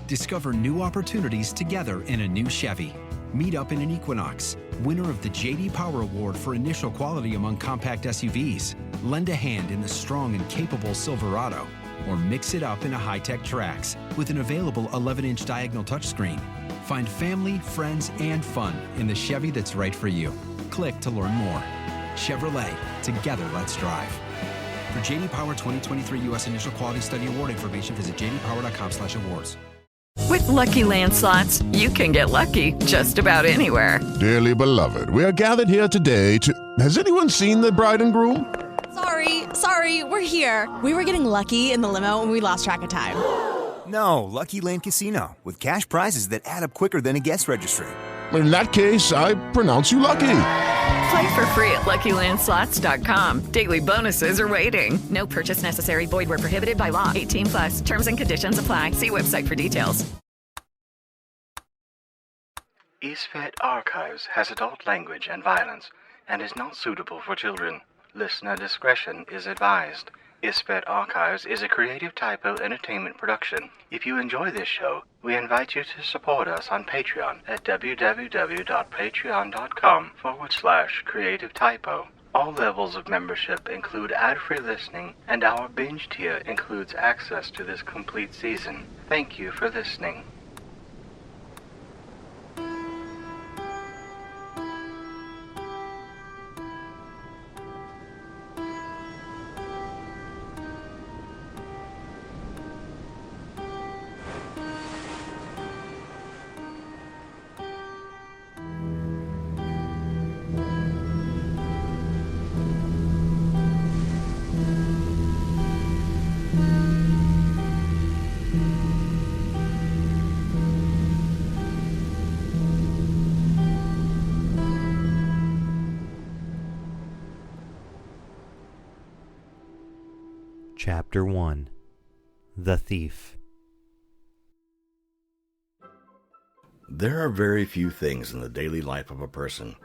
Discover new opportunities together in a new Chevy. Meet up in an Equinox, winner of the J.D. Power Award for initial quality among compact SUVs. Lend a hand in the strong and capable Silverado, or mix it up in a high-tech Trax with an available 11-inch diagonal touchscreen. Find family, friends, and fun in the Chevy that's right for you. Click to learn more. Chevrolet, together let's drive. For J.D. Power 2023 U.S. Initial Quality Study Award information, visit jdpower.com/awards. With Lucky Land Slots, you can get lucky just about anywhere. Dearly beloved, we are gathered here today to... Has anyone seen the bride and groom? Sorry, we're here. We were getting lucky in the limo and we lost track of time. No, Lucky Land Casino, with cash prizes that add up quicker than a guest registry. In that case, I pronounce you lucky. Play for free at LuckyLandSlots.com. Daily bonuses are waiting. No purchase necessary. Void where prohibited by law. 18+. Terms and conditions apply. See website for details. EastFed Archives has adult language and violence and is not suitable for children. Listener discretion is advised. EastFed Archives is a Creative Typo entertainment production. If you enjoy this show, we invite you to support us on Patreon at www.patreon.com/Creative Typo. All levels of membership include ad-free listening, and our binge tier includes access to this complete season. Thank you for listening. Chapter 1. The Thief. There are very few things in the daily life of a person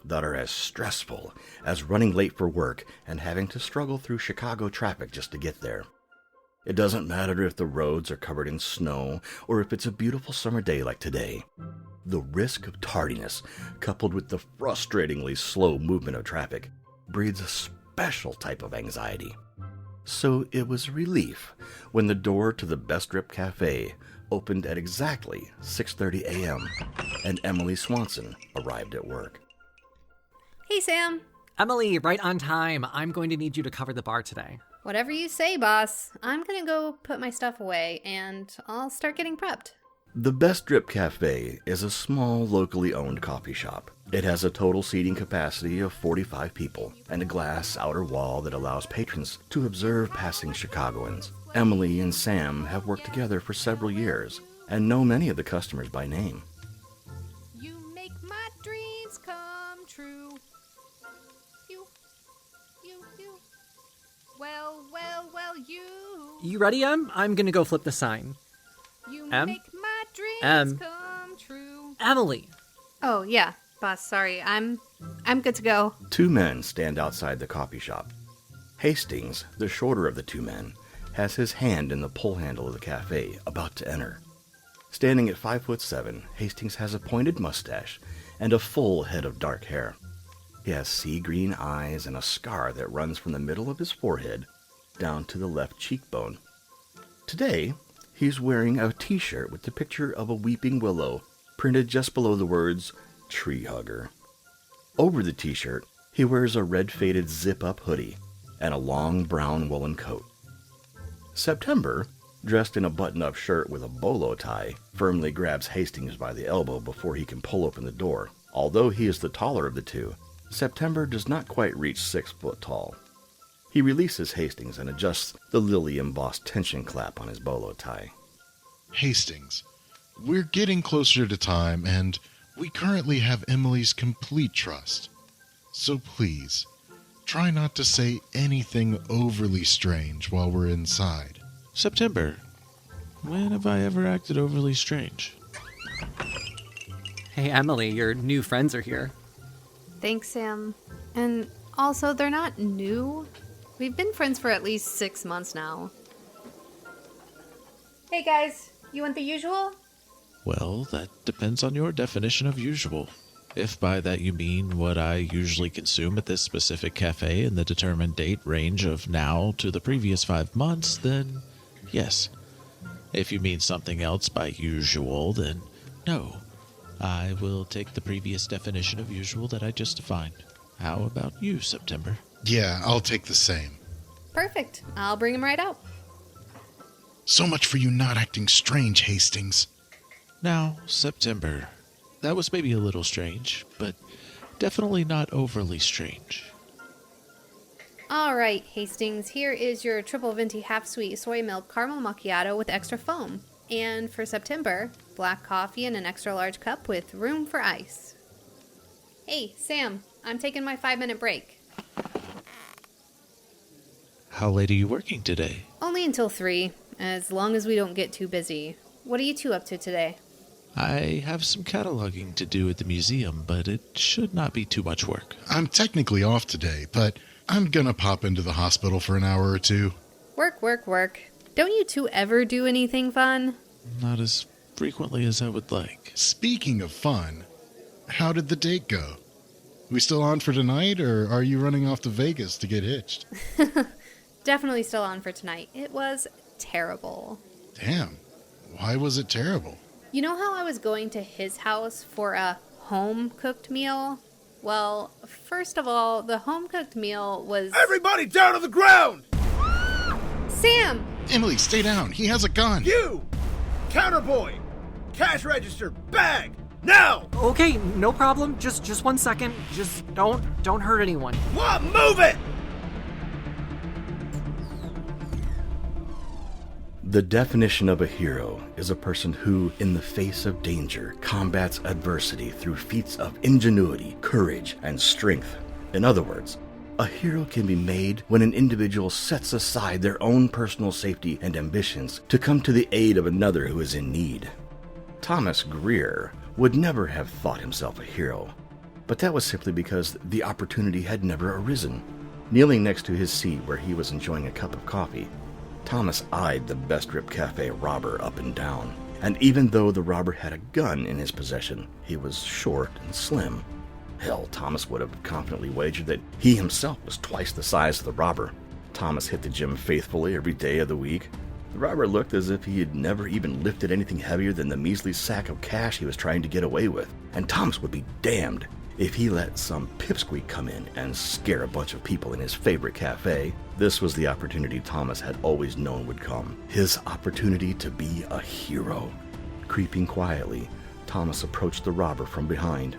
that are as stressful as running late for work and having to struggle through Chicago traffic just to get there. It doesn't matter if the roads are covered in snow or if it's a beautiful summer day like today. The risk of tardiness, coupled with the frustratingly slow movement of traffic, breeds a special type of anxiety. So it was a relief when the door to the Best Rip Cafe opened at exactly 6:30 a.m. and Emily Swanson arrived at work. Hey, Sam. Emily, right on time. I'm going to need you to cover the bar today. Whatever you say, boss. I'm going to go put my stuff away, and I'll start getting prepped. The Best Rip Cafe is a small, locally owned coffee shop. It has a total seating capacity of 45 people and a glass outer wall that allows patrons to observe passing Chicagoans. Emily and Sam have worked together for several years and know many of the customers by name. You make my dreams come true. You. Well, you. You ready, Em? I'm going to go flip the sign. You Em? make my dreams come true. Emily. Oh, yeah. Boss, sorry. I'm good to go. Two men stand outside the coffee shop. Hastings, the shorter of the two men, has his hand in the pull handle of the cafe, about to enter. Standing at 5'7", Hastings has a pointed mustache and a full head of dark hair. He has sea green eyes and a scar that runs from the middle of his forehead down to the left cheekbone. Today, he's wearing a t-shirt with the picture of a weeping willow printed just below the words, Tree Hugger. Over the t-shirt, he wears a red-faded zip-up hoodie and a long brown woolen coat. September, dressed in a button-up shirt with a bolo tie, firmly grabs Hastings by the elbow before he can pull open the door. Although he is the taller of the two, September does not quite reach 6 foot tall. He releases Hastings and adjusts the lily-embossed tension clap on his bolo tie. Hastings, we're getting closer to time, and we currently have Emily's complete trust. So please, try not to say anything overly strange while we're inside. September, when have I ever acted overly strange? Hey, Emily, your new friends are here. Thanks, Sam. And also, they're not new. We've been friends for at least 6 months now. Hey, guys. You want the usual? Well, that depends on your definition of usual. If by that you mean what I usually consume at this specific cafe in the determined date range of now to the previous 5 months, then yes. If you mean something else by usual, then no. I will take the previous definition of usual that I just defined. How about you, September? Yeah, I'll take the same. Perfect. I'll bring him right out. So much for you not acting strange, Hastings. Now, September. That was maybe a little strange, but definitely not overly strange. All right, Hastings, here is your triple venti half-sweet soy milk caramel macchiato with extra foam. And for September, black coffee in an extra large cup with room for ice. Hey, Sam, I'm taking my 5-minute break. How late are you working today? Only until 3, as long as we don't get too busy. What are you two up to today? I have some cataloging to do at the museum, but it should not be too much work. I'm technically off today, but I'm gonna pop into the hospital for an hour or two. Work, work, work. Don't you two ever do anything fun? Not as frequently as I would like. Speaking of fun, how did the date go? We still on for tonight, or are you running off to Vegas to get hitched? Definitely still on for tonight. It was terrible. Damn. Why was it terrible? You know how I was going to his house for a home-cooked meal? Well, first of all, the home-cooked meal was... Everybody down on the ground! Sam! Emily, stay down. He has a gun. You! Counterboy! Cash register! Bag! Now! Okay, no problem. Just 1 second. Just don't hurt anyone. What? Move it! The definition of a hero is a person who, in the face of danger, combats adversity through feats of ingenuity, courage, and strength. In other words, a hero can be made when an individual sets aside their own personal safety and ambitions to come to the aid of another who is in need. Thomas Greer would never have thought himself a hero, but that was simply because the opportunity had never arisen. Kneeling next to his seat where he was enjoying a cup of coffee, Thomas eyed the Best Rip Cafe robber up and down, and even though the robber had a gun in his possession, he was short and slim. Hell, Thomas would have confidently wagered that he himself was twice the size of the robber. Thomas hit the gym faithfully every day of the week. The robber looked as if he had never even lifted anything heavier than the measly sack of cash he was trying to get away with, and Thomas would be damned if he let some pipsqueak come in and scare a bunch of people in his favorite cafe. This was the opportunity Thomas had always known would come. His opportunity to be a hero. Creeping quietly, Thomas approached the robber from behind.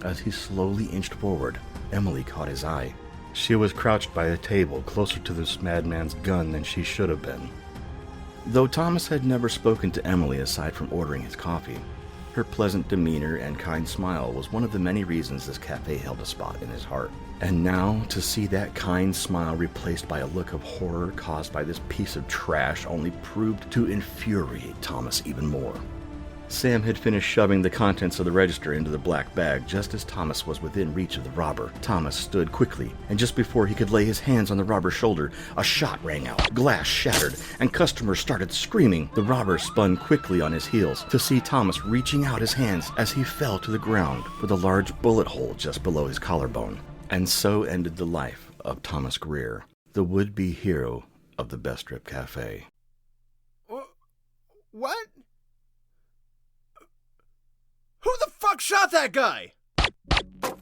As he slowly inched forward, Emily caught his eye. She was crouched by a table closer to this madman's gun than she should have been. Though Thomas had never spoken to Emily aside from ordering his coffee, her pleasant demeanor and kind smile was one of the many reasons this cafe held a spot in his heart. And now, to see that kind smile replaced by a look of horror caused by this piece of trash only proved to infuriate Thomas even more. Sam had finished shoving the contents of the register into the black bag just as Thomas was within reach of the robber. Thomas stood quickly, and just before he could lay his hands on the robber's shoulder, a shot rang out, glass shattered, and customers started screaming. The robber spun quickly on his heels to see Thomas reaching out his hands as he fell to the ground with a large bullet hole just below his collarbone. And so ended the life of Thomas Greer, the would-be hero of the Best Rip Cafe. What? Who the fuck shot that guy?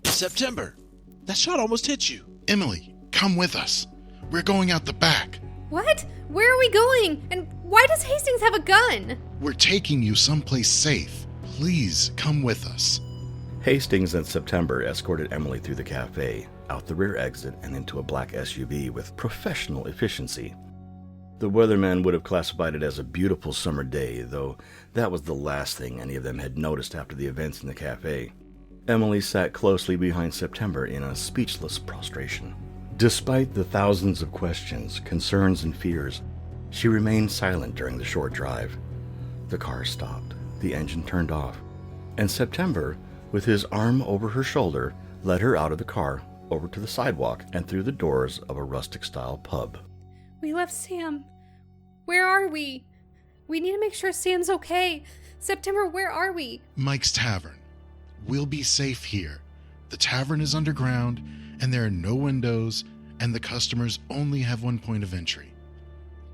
September, that shot almost hit you. Emily, come with us. We're going out the back. What? Where are we going? And why does Hastings have a gun? We're taking you someplace safe. Please come with us. Hastings and September escorted Emily through the cafe, out the rear exit, and into a black SUV with professional efficiency. The weatherman would have classified it as a beautiful summer day, though that was the last thing any of them had noticed after the events in the cafe. Emily sat closely behind September in a speechless prostration. Despite the thousands of questions, concerns, and fears, she remained silent during the short drive. The car stopped, the engine turned off, and September, with his arm over her shoulder, led her out of the car, over to the sidewalk, and through the doors of a rustic-style pub. We left Sam. Where are we? We need to make sure Sam's okay. September, where are we? Mike's Tavern. We'll be safe here. The tavern is underground, and there are no windows, and the customers only have one point of entry.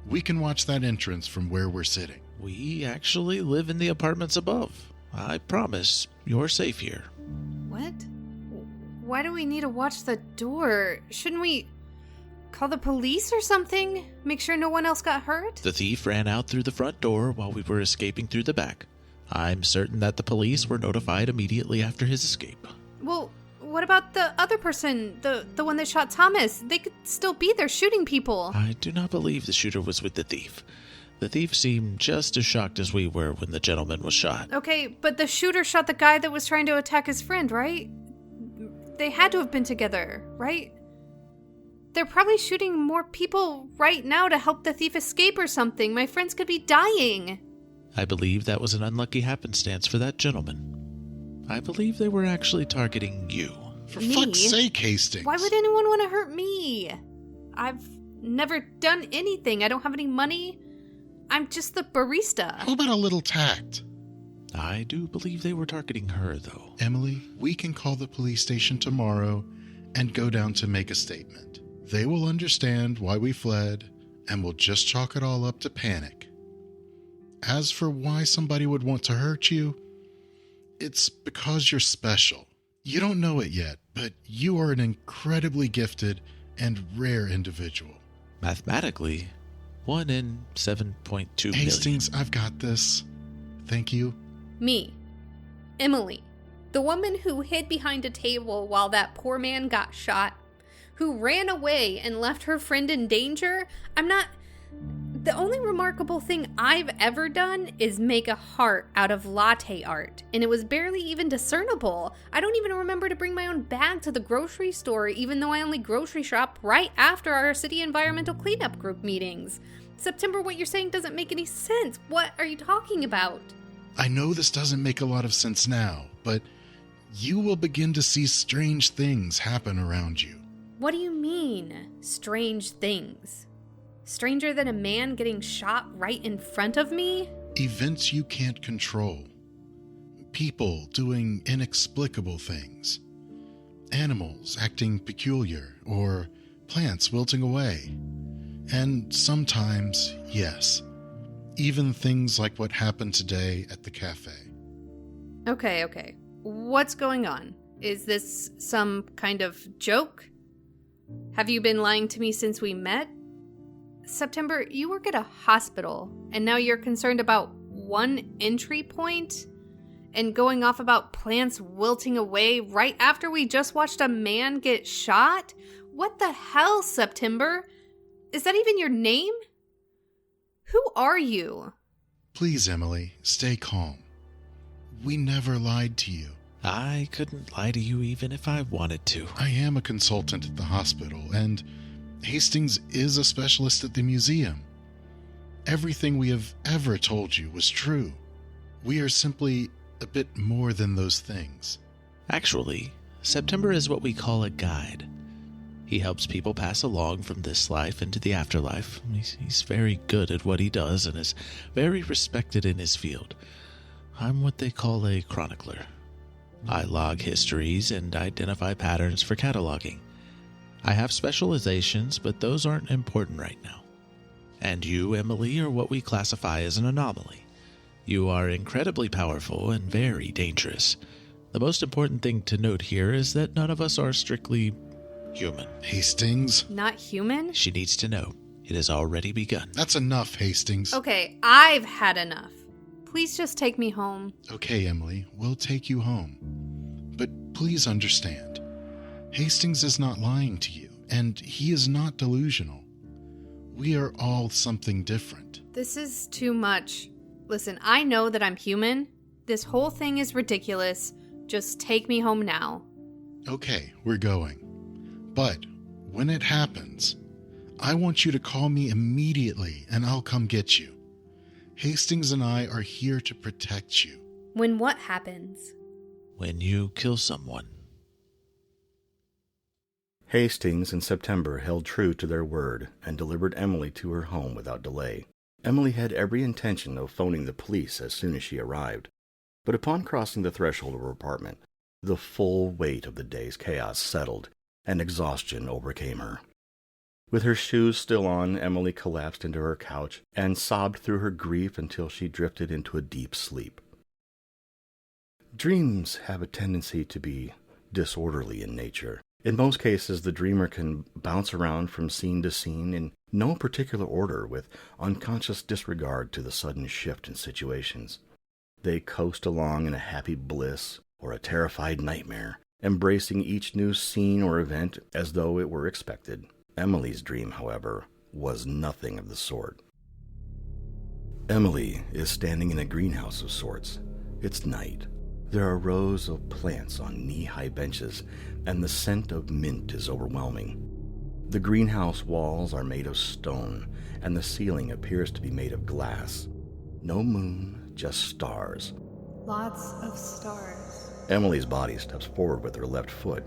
We can watch that entrance from where we're sitting. We actually live in the apartments above. I promise you're safe here. What? Why do we need to watch the door? Shouldn't we call the police or something? Make sure no one else got hurt? The thief ran out through the front door while we were escaping through the back. I'm certain that the police were notified immediately after his escape. Well, what about the other person? The one that shot Thomas? They could still be there shooting people. I do not believe the shooter was with the thief. The thief seemed just as shocked as we were when the gentleman was shot. Okay, but the shooter shot the guy that was trying to attack his friend, right? They had to have been together, right? They're probably shooting more people right now to help the thief escape or something. My friends could be dying. I believe that was an unlucky happenstance for that gentleman. I believe they were actually targeting you. For fuck's sake, Hastings. Why would anyone want to hurt me? I've never done anything. I don't have any money. I'm just the barista. How about a little tact? I do believe they were targeting her, though. Emily, we can call the police station tomorrow and go down to make a statement. They will understand why we fled, and we'll just chalk it all up to panic. As for why somebody would want to hurt you, it's because you're special. You don't know it yet, but you are an incredibly gifted and rare individual. Mathematically, 1 in 7.2 million. Hastings, I've got this. Thank you. Me. Emily. The woman who hid behind a table while that poor man got shot. Who ran away and left her friend in danger. The only remarkable thing I've ever done is make a heart out of latte art, and it was barely even discernible. I don't even remember to bring my own bag to the grocery store, even though I only grocery shop right after our city environmental cleanup group meetings. September, what you're saying doesn't make any sense. What are you talking about? I know this doesn't make a lot of sense now, but you will begin to see strange things happen around you. What do you mean, strange things? Stranger than a man getting shot right in front of me? Events you can't control. People doing inexplicable things. Animals acting peculiar, or plants wilting away. And sometimes, yes, even things like what happened today at the cafe. Okay. What's going on? Is this some kind of joke? Have you been lying to me since we met? September, you work at a hospital, and now you're concerned about one entry point? And going off about plants wilting away right after we just watched a man get shot? What the hell, September? Is that even your name? Who are you? Please, Emily, stay calm. We never lied to you. I couldn't lie to you even if I wanted to. I am a consultant at the hospital, and Hastings is a specialist at the museum. Everything we have ever told you was true. We are simply a bit more than those things. Actually, September is what we call a guide. He helps people pass along from this life into the afterlife. He's very good at what he does and is very respected in his field. I'm what they call a chronicler. I log histories and identify patterns for cataloging. I have specializations, but those aren't important right now. And you, Emily, are what we classify as an anomaly. You are incredibly powerful and very dangerous. The most important thing to note here is that none of us are strictly human. Hastings? Not human? She needs to know. It has already begun. That's enough, Hastings. Okay, I've had enough. Please just take me home. Okay, Emily, we'll take you home. But please understand, Hastings is not lying to you, and he is not delusional. We are all something different. This is too much. Listen, I know that I'm human. This whole thing is ridiculous. Just take me home now. Okay, we're going. But when it happens, I want you to call me immediately and I'll come get you. Hastings and I are here to protect you. When what happens? When you kill someone. Hastings and September held true to their word and delivered Emily to her home without delay. Emily had every intention of phoning the police as soon as she arrived, but upon crossing the threshold of her apartment, the full weight of the day's chaos settled, and exhaustion overcame her. With her shoes still on, Emily collapsed into her couch and sobbed through her grief until she drifted into a deep sleep. Dreams have a tendency to be disorderly in nature. In most cases, the dreamer can bounce around from scene to scene in no particular order with unconscious disregard to the sudden shift in situations. They coast along in a happy bliss or a terrified nightmare, embracing each new scene or event as though it were expected. Emily's dream, however, was nothing of the sort. Emily is standing in a greenhouse of sorts. It's night. There are rows of plants on knee-high benches, and the scent of mint is overwhelming. The greenhouse walls are made of stone, and the ceiling appears to be made of glass. No moon, just stars. Lots of stars. Emily's body steps forward with her left foot.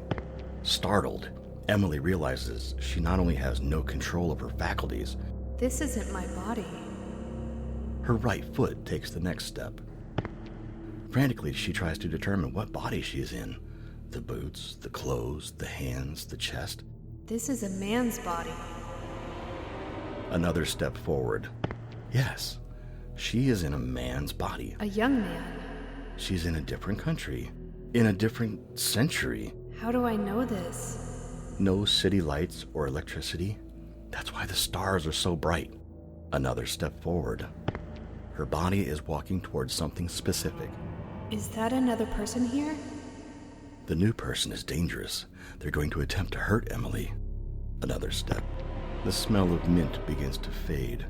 Startled, Emily realizes she not only has no control of her faculties, This isn't my body. her right foot takes the next step. Frantically, she tries to determine what body she is in. The boots, the clothes, the hands, the chest. This is a man's body. Another step forward. Yes, she is in a man's body. A young man. She's in a different country, in a different century. How do I know this? No city lights or electricity. That's why the stars are so bright. Another step forward. Her body is walking towards something specific. Is that another person here? The new person is dangerous. They're going to attempt to hurt Emily. Another step. The smell of mint begins to fade.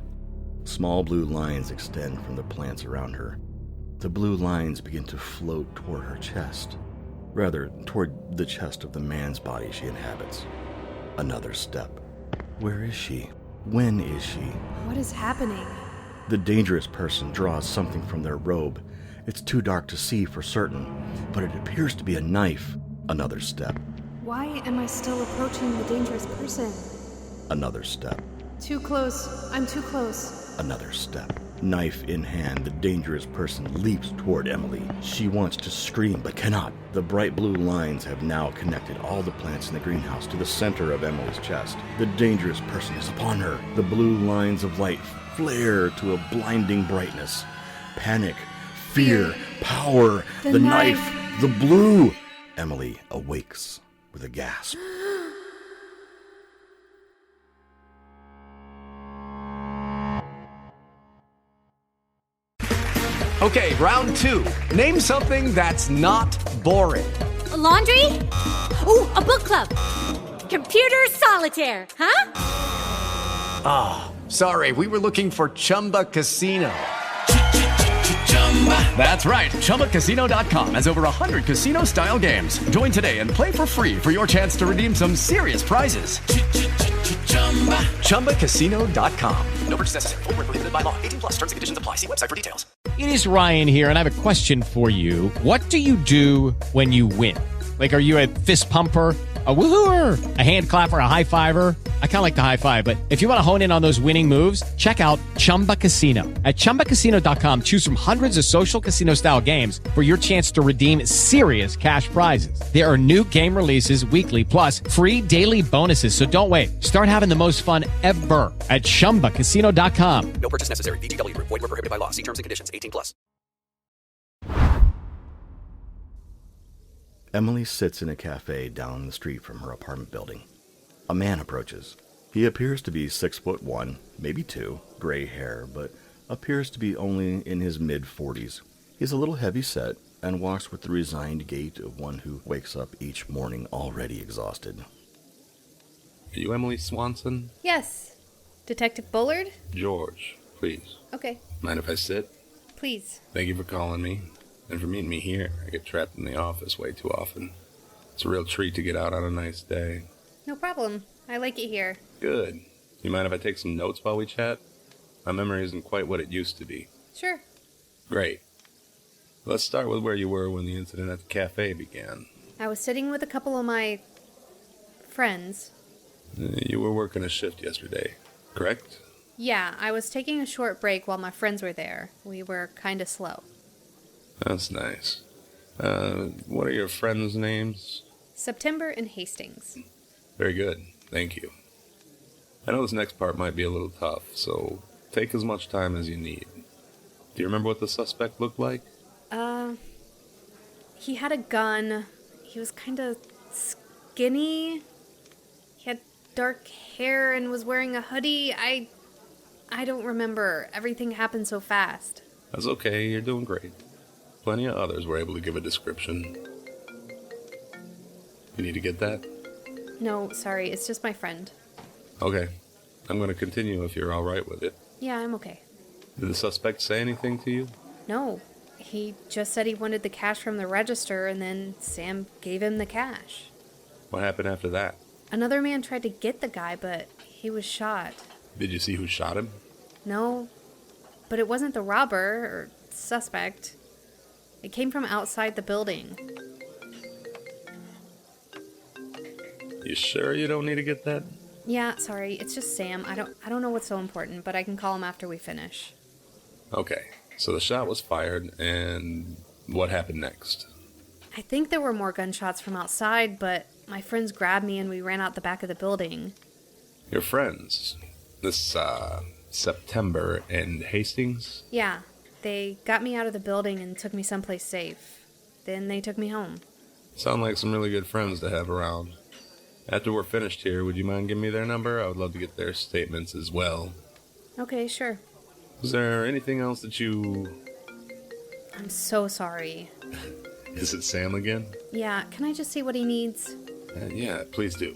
Small blue lines extend from the plants around her. The blue lines begin to float toward her chest. Rather, toward the chest of the man's body she inhabits. Another step. Where is she? When is she? What is happening? The dangerous person draws something from their robe. It's too dark to see for certain, but it appears to be a knife. Another step. Why am I still approaching the dangerous person? Another step. Too close. I'm too close. Another step. Knife in hand, the dangerous person leaps toward Emily. She wants to scream, but cannot. The bright blue lines have now connected all the plants in the greenhouse to the center of Emily's chest. The dangerous person is upon her. The blue lines of light flare to a blinding brightness. Panic, fear, power, the knife, the blue. Emily awakes with a gasp. Okay, round two. Name something that's not boring. A laundry? Ooh, a book club. Computer solitaire, huh? Ah, oh, sorry, we were looking for Chumba Casino. That's right, ChumbaCasino.com has over 100 casino-style games. Join today and play for free for your chance to redeem some serious prizes. ChumbaCasino.com. No purchase necessary. Void where prohibited by law. 18+ terms and conditions apply. See website for details. It is Ryan here, and I have a question for you. What do you do when you win? Like, are you a fist pumper, a woohooer, a hand clapper, a high fiver? I kind of like the high five, but if you want to hone in on those winning moves, check out Chumba Casino. At ChumbaCasino.com, choose from hundreds of social casino-style games for your chance to redeem serious cash prizes. There are new game releases weekly, plus free daily bonuses, so don't wait. Start having the most fun ever at ChumbaCasino.com. No purchase necessary. VGW. Void where prohibited by law. See terms and conditions. 18+. Emily sits in a cafe down the street from her apartment building. A man approaches. He appears to be 6'1", maybe 2, gray hair, but appears to be only in his mid-40s. He's a little heavy-set and walks with the resigned gait of one who wakes up each morning already exhausted. Are you Emily Swanson? Yes. Detective Bullard? George, please. Okay. Mind if I sit? Please. Thank you for calling me. And for meeting me here. I get trapped in the office way too often. It's a real treat to get out on a nice day. No problem. I like it here. Good. You mind if I take some notes while we chat? My memory isn't quite what it used to be. Sure. Great. Let's start with where you were when the incident at the cafe began. I was sitting with a couple of my friends. You were working a shift yesterday, correct? Yeah, I was taking a short break while my friends were there. We were kind of slow. That's nice. What are your friends' names? September and Hastings. Very good. Thank you. I know this next part might be a little tough, so take as much time as you need. Do you remember what the suspect looked like? He had a gun. He was kind of skinny. He had dark hair and was wearing a hoodie. I don't remember. Everything happened so fast. That's okay, you're doing great. Plenty of others were able to give a description. You need to get that? No, sorry, it's just my friend. Okay. I'm going to continue if you're alright with it. Yeah, I'm okay. Did the suspect say anything to you? No, he just said he wanted the cash from the register, and then Sam gave him the cash. What happened after that? Another man tried to get the guy, but he was shot. Did you see who shot him? No, but it wasn't the robber or suspect. It came from outside the building. You sure you don't need to get that? Yeah, sorry, it's just Sam. I don't know what's so important, but I can call him after we finish. Okay, so the shot was fired, and what happened next? I think there were more gunshots from outside, but my friends grabbed me and we ran out the back of the building. Your friends? This, September and Hastings? Yeah, they got me out of the building and took me someplace safe. Then they took me home. Sound like some really good friends to have around. After we're finished here, would you mind giving me their number? I would love to get their statements as well. Okay, sure. Is there anything else that you... I'm so sorry. Is it Sam again? Yeah, can I just see what he needs? Yeah, please do.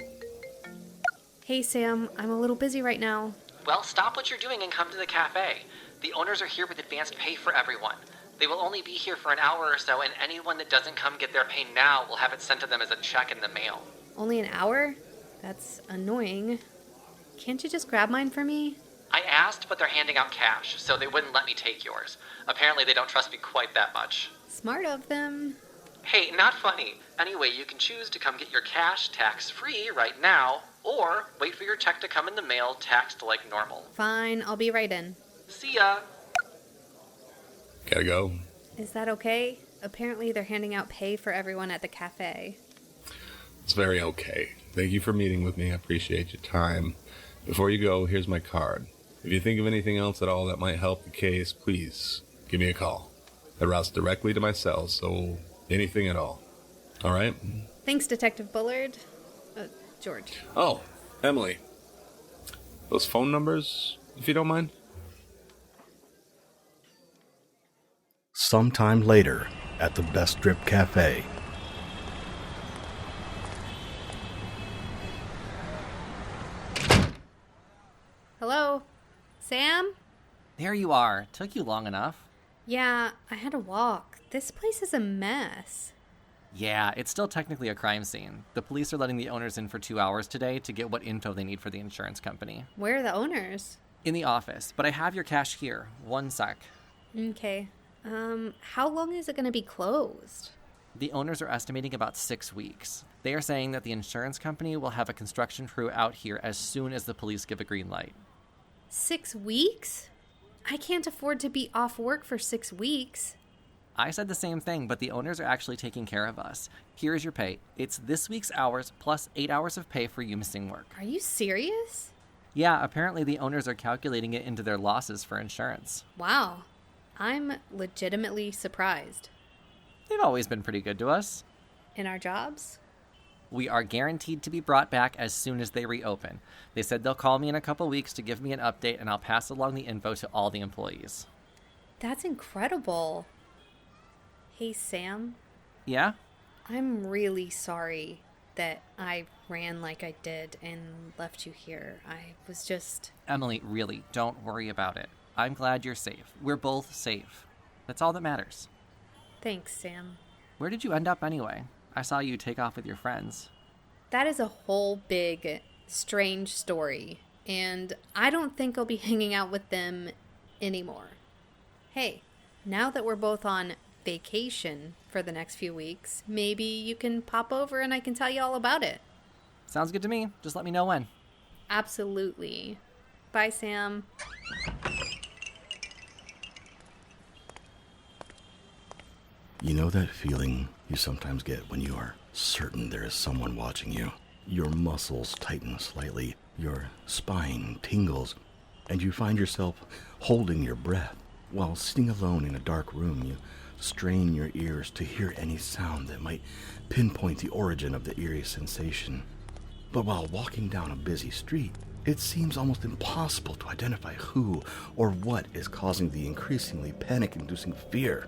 Hey, Sam, I'm a little busy right now. Well, stop what you're doing and come to the cafe. The owners are here with advanced pay for everyone. They will only be here for an hour or so, and anyone that doesn't come get their pay now will have it sent to them as a check in the mail. Only an hour? That's annoying. Can't you just grab mine for me? I asked, but they're handing out cash, so they wouldn't let me take yours. Apparently they don't trust me quite that much. Smart of them. Hey, not funny. Anyway, you can choose to come get your cash tax-free right now, or wait for your check to come in the mail taxed like normal. Fine, I'll be right in. See ya! Gotta go. Is that okay? Apparently they're handing out pay for everyone at the cafe. It's very okay. Thank you for meeting with me. I appreciate your time. Before you go, here's my card. If you think of anything else at all that might help the case, please give me a call. It routes directly to my cell, so anything at all. All right? Thanks, Detective Bullard. George. Oh, Emily. Those phone numbers, if you don't mind? Sometime later, at the Best Strip Cafe. Hello? Sam? There you are. Took you long enough. Yeah, I had to walk. This place is a mess. Yeah, it's still technically a crime scene. The police are letting the owners in for 2 hours today to get what info they need for the insurance company. Where are the owners? In the office, but I have your cash here. 1 sec. Okay. How long is it going to be closed? The owners are estimating about 6 weeks. They are saying that the insurance company will have a construction crew out here as soon as the police give a green light. 6 weeks? I can't afford to be off work for 6 weeks. I said the same thing, but the owners are actually taking care of us. Here is your pay. It's this week's hours plus 8 hours of pay for you missing work. Are you serious? Yeah, apparently the owners are calculating it into their losses for insurance. Wow. I'm legitimately surprised. They've always been pretty good to us. In our jobs? We are guaranteed to be brought back as soon as they reopen. They said they'll call me in a couple weeks to give me an update, and I'll pass along the info to all the employees. That's incredible. Hey, Sam? Yeah? I'm really sorry that I ran like I did and left you here. I was just... Emily, really, don't worry about it. I'm glad you're safe. We're both safe. That's all that matters. Thanks, Sam. Where did you end up anyway? I saw you take off with your friends. That is a whole big, strange story, and I don't think I'll be hanging out with them anymore. Hey, now that we're both on vacation for the next few weeks, maybe you can pop over and I can tell you all about it. Sounds good to me. Just let me know when. Absolutely. Bye, Sam. You know that feeling you sometimes get when you are certain there is someone watching you? Your muscles tighten slightly, your spine tingles, and you find yourself holding your breath. While sitting alone in a dark room, you strain your ears to hear any sound that might pinpoint the origin of the eerie sensation. But while walking down a busy street, it seems almost impossible to identify who or what is causing the increasingly panic-inducing fear.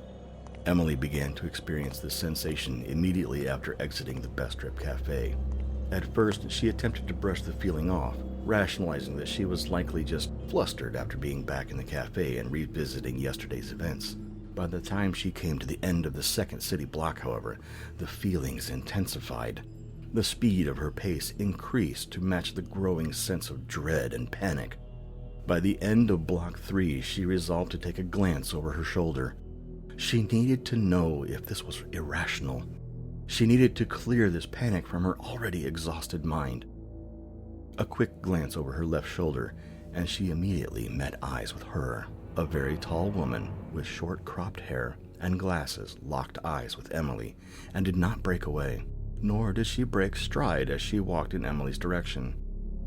Emily began to experience this sensation immediately after exiting the Best Strip Cafe. At first, she attempted to brush the feeling off, rationalizing that she was likely just flustered after being back in the cafe and revisiting yesterday's events. By the time she came to the end of the second city block, however, the feelings intensified. The speed of her pace increased to match the growing sense of dread and panic. By the end of Block 3, she resolved to take a glance over her shoulder. She needed to know if this was irrational. She needed to clear this panic from her already exhausted mind. A quick glance over her left shoulder, and she immediately met eyes with her. A very tall woman with short cropped hair and glasses locked eyes with Emily and did not break away. Nor did she break stride as she walked in Emily's direction.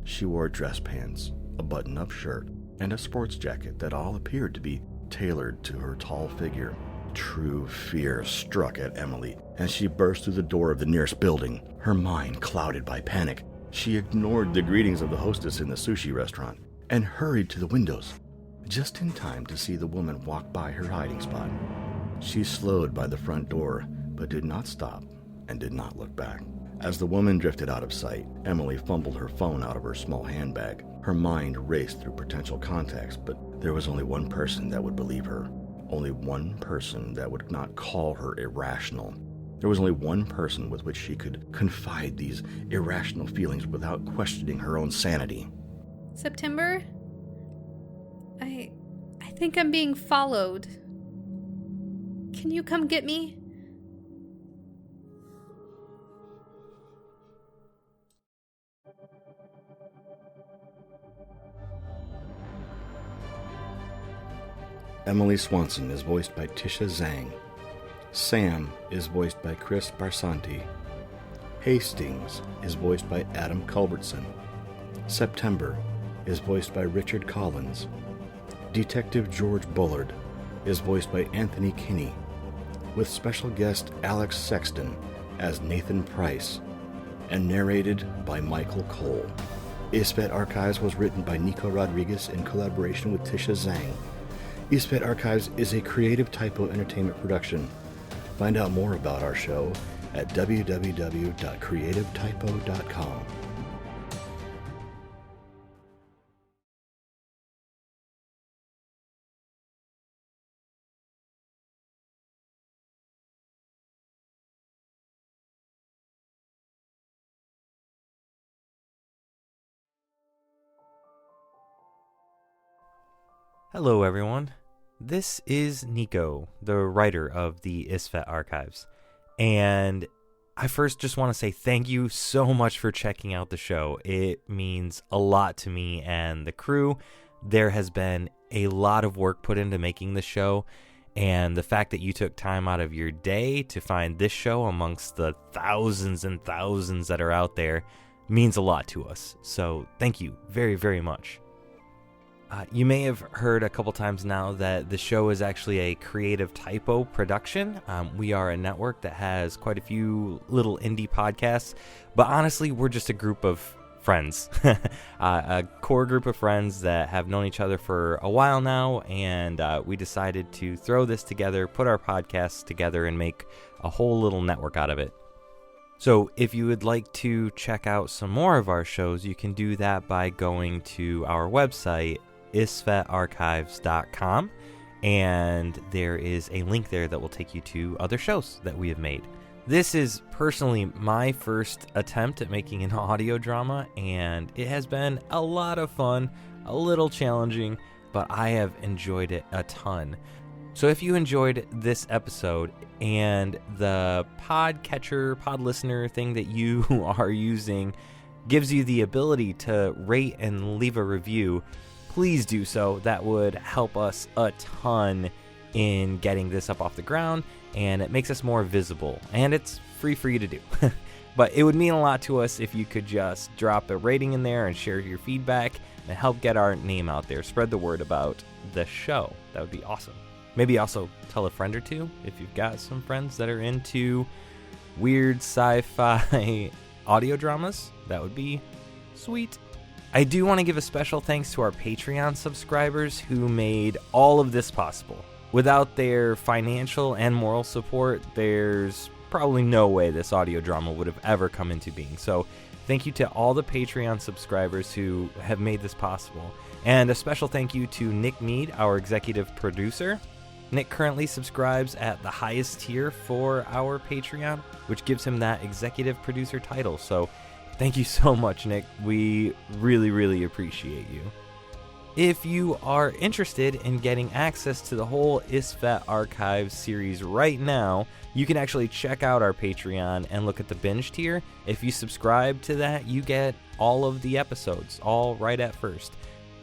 She wore dress pants, a button-up shirt, and a sports jacket that all appeared to be tailored to her tall figure. True fear struck at Emily as she burst through the door of the nearest building, her mind clouded by panic. She ignored the greetings of the hostess in the sushi restaurant and hurried to the windows, just in time to see the woman walk by her hiding spot. She slowed by the front door, but did not stop and did not look back. As the woman drifted out of sight, Emily fumbled her phone out of her small handbag. Her mind raced through potential contacts, but there was only one person that would believe her. Only one person that would not call her irrational. There was only one person with which she could confide these irrational feelings without questioning her own sanity. September? I think I'm being followed. Can you come get me? Emily Swanson is voiced by Tisha Zang. Sam is voiced by Kris Barsanti. Hastings is voiced by Adam Culbertson. September is voiced by Richard Collins. Detective George Bullard is voiced by Anthony Kinney, with special guest Alex Sexton as Nathan Price, and narrated by Michael Cole. ISFET Archives was written by Nico Rodriguez in collaboration with Tisha Zang. ISFET Archives is a Creative Typo Entertainment production. Find out more about our show at www.creativetypo.com. Hello, everyone. This is Nico, the writer of the ISFET Archives. And I first just want to say thank you so much for checking out the show. It means a lot to me and the crew. There has been a lot of work put into making the show, and the fact that you took time out of your day to find this show amongst the thousands and thousands that are out there means a lot to us. So thank you very, very much. You may have heard a couple times now that the show is actually a Creative Typo production. We are a network that has quite a few little indie podcasts, but honestly, we're just a group of friends, a core group of friends that have known each other for a while now, and we decided to throw this together, put our podcasts together, and make a whole little network out of it. So if you would like to check out some more of our shows, you can do that by going to our website, isfetarchives.com, and there is a link there that will take you to other shows that we have made. This is personally my first attempt at making an audio drama, and it has been a lot of fun, a little challenging, but I have enjoyed it a ton. So if you enjoyed this episode and the podcatcher, pod listener thing that you are using gives you the ability to rate and leave a review, please do so. That would help us a ton in getting this up off the ground, and it makes us more visible, and it's free for you to do. But it would mean a lot to us if you could just drop a rating in there and share your feedback and help get our name out there. Spread the word about the show. That would be awesome. Maybe also tell a friend or two if you've got some friends that are into weird sci-fi audio dramas. That would be sweet. I do want to give a special thanks to our Patreon subscribers who made all of this possible. Without their financial and moral support, there's probably no way this audio drama would have ever come into being. So thank you to all the Patreon subscribers who have made this possible. And a special thank you to Nick Mead, our executive producer. Nick currently subscribes at the highest tier for our Patreon, which gives him that executive producer title. So thank you so much, Nick. We really, really appreciate you. If you are interested in getting access to the whole ISFET Archives series right now, you can actually check out our Patreon and look at the binge tier. If you subscribe to that, you get all of the episodes, all right at first.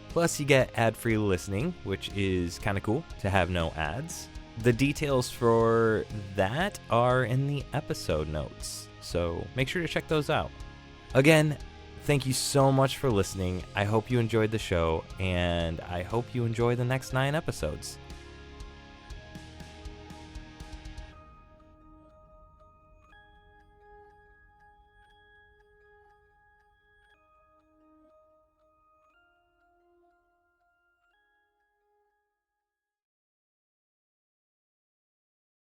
Plus, you get ad-free listening, which is kind of cool to have no ads. The details for that are in the episode notes, so make sure to check those out. Again, thank you so much for listening. I hope you enjoyed the show, and I hope you enjoy the next 9 episodes.